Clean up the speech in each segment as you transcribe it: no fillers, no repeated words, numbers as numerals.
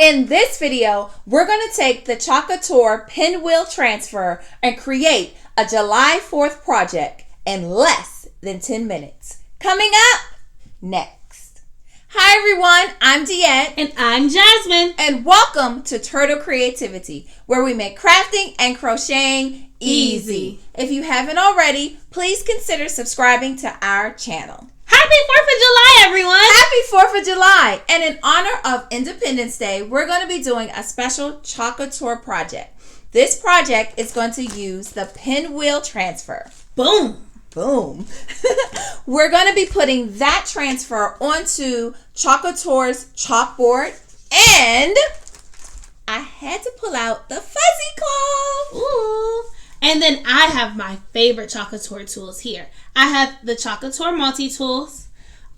In this video, we're going to take the Chalk Couture Pinwheel Transfer and create a July 4th project in less than 10 minutes. Coming up next. Hi everyone, I'm Deanne. And I'm Jasmine. And welcome to Turtle Creativity, where we make crafting and crocheting easy. If you haven't already, please consider subscribing to our channel. Happy 4th of July, everyone! Happy 4th of July! And in honor of Independence Day, we're going to be doing a special Chalk Couture project. This project is going to use the Pinwheel Transfer. Boom! Boom. We're going to be putting that transfer onto Chalk Couture's chalkboard. And I had to pull out the fuzzy claw. Ooh. And then I have my favorite Chalk Couture tools here. I have the Chalk Couture multi-tools,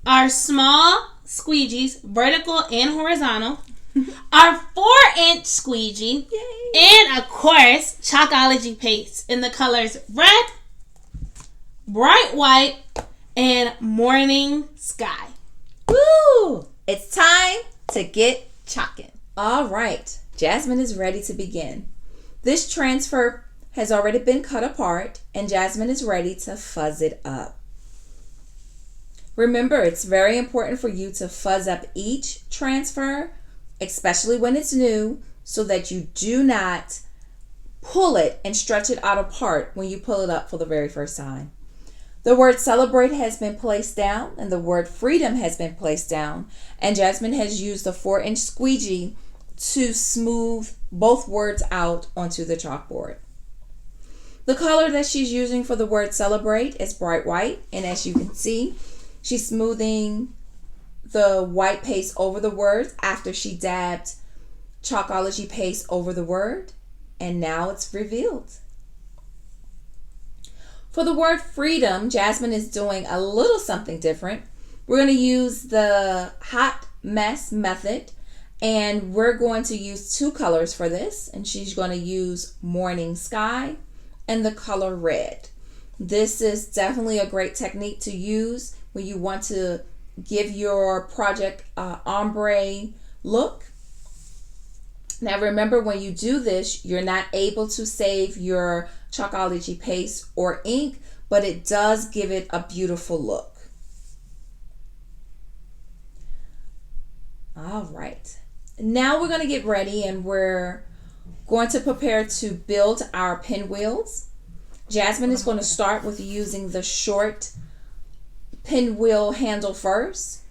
our small squeegees, vertical and horizontal, our 4-inch squeegee, yay, and of course, Chalkology Paste in the colors red, bright white, and morning sky. Woo! It's time to get chalking. All right, Jasmine is ready to begin. This transfer has already been cut apart, and Jasmine is ready to fuzz it up. Remember, it's very important for you to fuzz up each transfer, especially when it's new, so that you do not pull it and stretch it out apart when you pull it up for the very first time. The word celebrate has been placed down, and the word freedom has been placed down, and Jasmine has used the 4-inch squeegee to smooth both words out onto the chalkboard. The color that she's using for the word celebrate is bright white, and as you can see, she's smoothing the white paste over the words after she dabbed Chalkology Paste over the word, and now it's revealed. For the word freedom, Jasmine is doing a little something different. We're going to use the hot mess method, and we're going to use 2 colors for this, and she's going to use morning sky and the color red. This is definitely a great technique to use when you want to give your project an ombre look. Now remember, when you do this, you're not able to save your Chalkology Paste or ink, but it does give it a beautiful look. All right, now we're going to get ready, and we're going to prepare to build our pinwheels. Jasmine is going to start with using the short pinwheel handle first.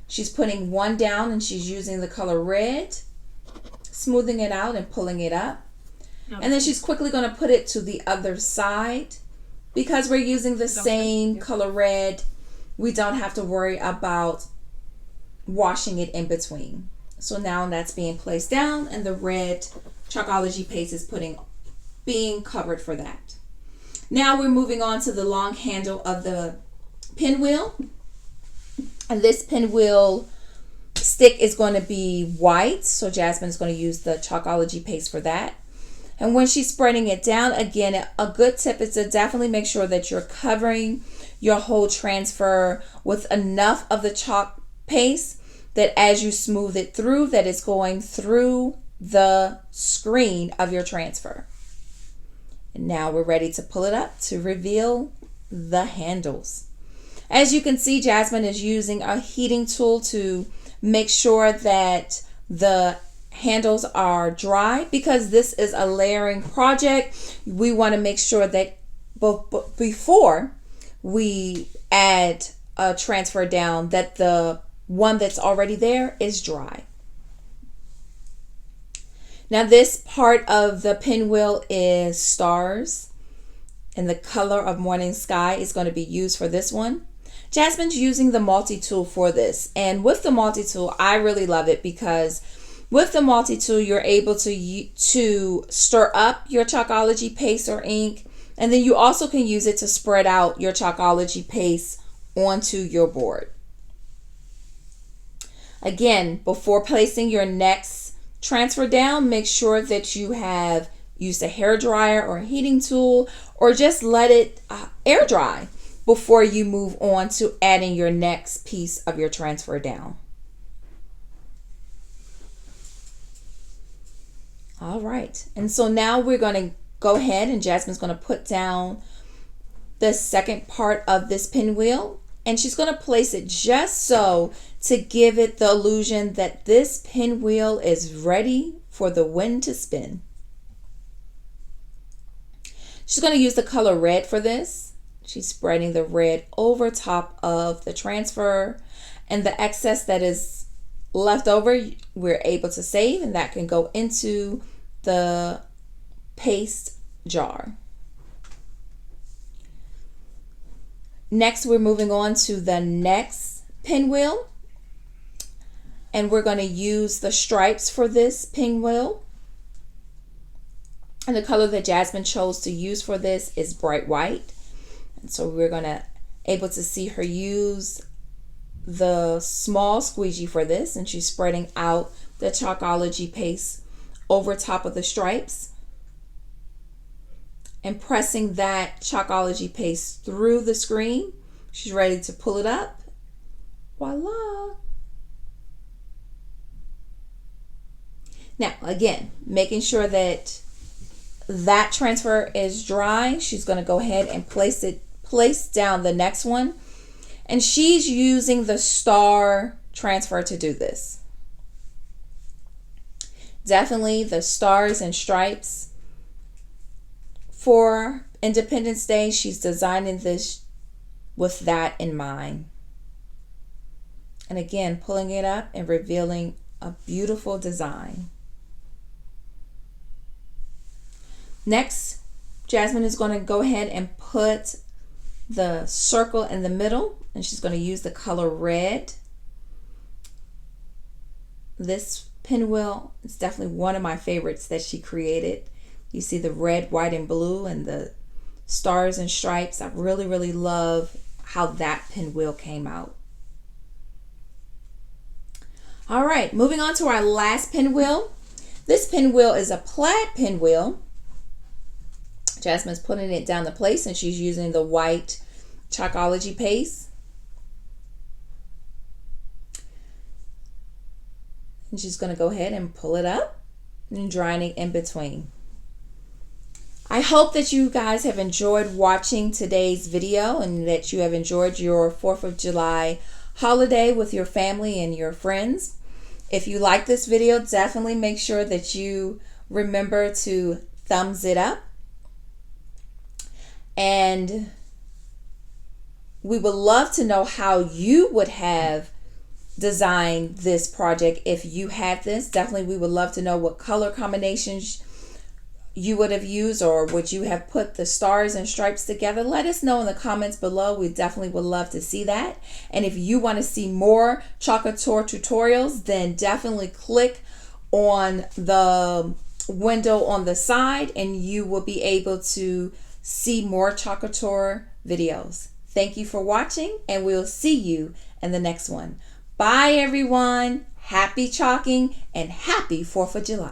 She's putting one down, and she's using the color red, smoothing it out and pulling it up. And then she's quickly going to put it to the other side. Because we're using the same color red, we don't have to worry about washing it in between. So now that's being placed down, and the red Chalkology Paste is being covered for that. Now we're moving on to the long handle of the pinwheel. And this pinwheel stick is going to be white, so Jasmine is going to use the Chalkology Paste for that. And when she's spreading it down, again, a good tip is to definitely make sure that you're covering your whole transfer with enough of the chalk paste that as you smooth it through, that it's going through the screen of your transfer. And now we're ready to pull it up to reveal the handles. As you can see, Jasmine is using a heating tool to make sure that the handles are dry, because this is a layering project. We want to make sure that before we add a transfer down, that the one that's already there is dry. Now this part of the pinwheel is stars, and the color of morning sky is going to be used for this one. Jasmine's using the multi-tool for this, and with the multi-tool, I really love it because with the multi-tool, you're able to stir up your Chalkology Paste or ink, and then you also can use it to spread out your Chalkology Paste onto your board. Again, before placing your next transfer down, make sure that you have used a hair dryer or a heating tool, or just let it air dry before you move on to adding your next piece of your transfer down. All right. And so now we're going to go ahead and Jasmine's going to put down the second part of this pinwheel, and she's going to place it just so to give it the illusion that this pinwheel is ready for the wind to spin. She's going to use the color red for this. She's spreading the red over top of the transfer, and the excess that is left over we're able to save, and that can go into the paste jar. Next, we're moving on to the next pinwheel, and we're going to use the stripes for this pinwheel. And the color that Jasmine chose to use for this is bright white. And so we're going to able to see her use the small squeegee for this, and she's spreading out the Chalkology Paste over top of the stripes and pressing that Chalkology Paste through the screen. She's ready to pull it up. Voila! Now, again, making sure that that transfer is dry, she's going to go ahead and place down the next one. And she's using the star transfer to do this. Definitely the stars and stripes. For Independence Day, she's designing this with that in mind. And again, pulling it up and revealing a beautiful design. Next, Jasmine is going to go ahead and put the circle in the middle, and she's going to use the color red. This pinwheel is definitely one of my favorites that she created. You see the red, white, and blue and the stars and stripes. I really love how that pinwheel came out. All right, moving on to our last pinwheel. This pinwheel is a plaid pinwheel. Jasmine's putting it down the place, and she's using the white Chalkology Paste. And she's going to go ahead and pull it up and drying it in between. I hope that you guys have enjoyed watching today's video and that you have enjoyed your 4th of July holiday with your family and your friends. If you like this video, definitely make sure that you remember to thumbs it up. And we would love to know how you would have designed this project if you had this. Definitely we would love to know what color combinations you would have used, or would you have put the stars and stripes together. Let us know in the comments below. We definitely would love to see that. And if you want to see more Chalk Couture tutorials, then definitely click on the window on the side and you will be able to see more Chalk Couture videos. Thank you for watching, and we'll see you in the next one. Bye everyone. Happy chalking and happy 4th of July.